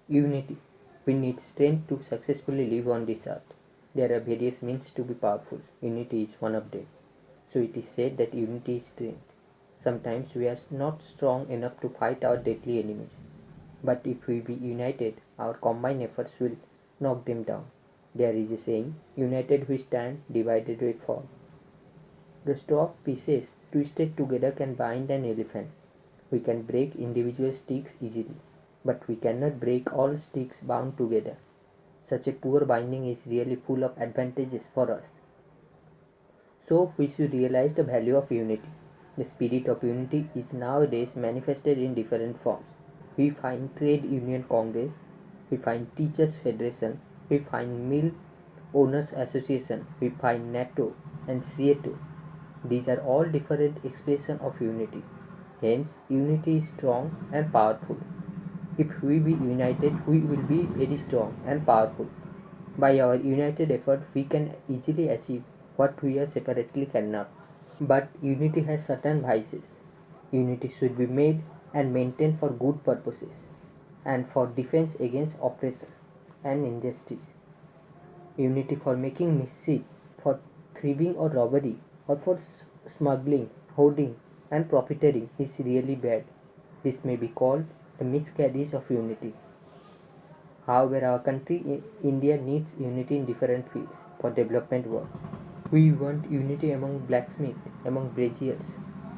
Unity. We need strength to successfully live on this earth. There are various means to be powerful. Unity is one of them. So it is said that unity is strength. Sometimes we are not strong enough to fight our deadly enemies. But if we be united, our combined efforts will knock them down. There is a saying, united we stand, divided we fall. The straw pieces twisted together can bind an elephant. We can break individual sticks easily, but we cannot break all sticks bound together. Such a poor binding is really full of advantages for us. So we should realize the value of unity. The spirit of unity is nowadays manifested in different forms. We find trade union congress, we find teachers federation, we find mill owners association, we find NATO and CATO. These are all different expressions of unity. Hence, unity is strong and powerful. If we be united, we will be very strong and powerful. By our united effort, we can easily achieve what we are separately cannot. But unity has certain vices. Unity should be made and maintained for good purposes and for defense against oppression and injustice. Unity for making mischief, for thieving or robbery, or for smuggling, hoarding, and profiteering is really bad. This may be called the miscarriage of unity. However, our country, India, needs unity in different fields for development work. We want unity among blacksmiths, among braziers,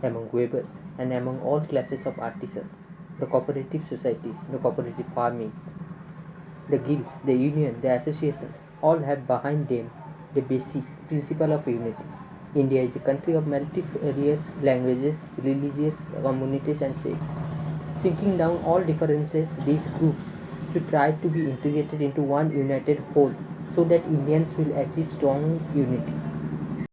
among weavers, and among all classes of artisans. The cooperative societies, the cooperative farming, the guilds, the union, the association, all have behind them the basic principle of unity. India is a country of multifarious languages, religious communities, and sects. Sinking down all differences, these groups should try to be integrated into one united whole so that Indians will achieve strong unity.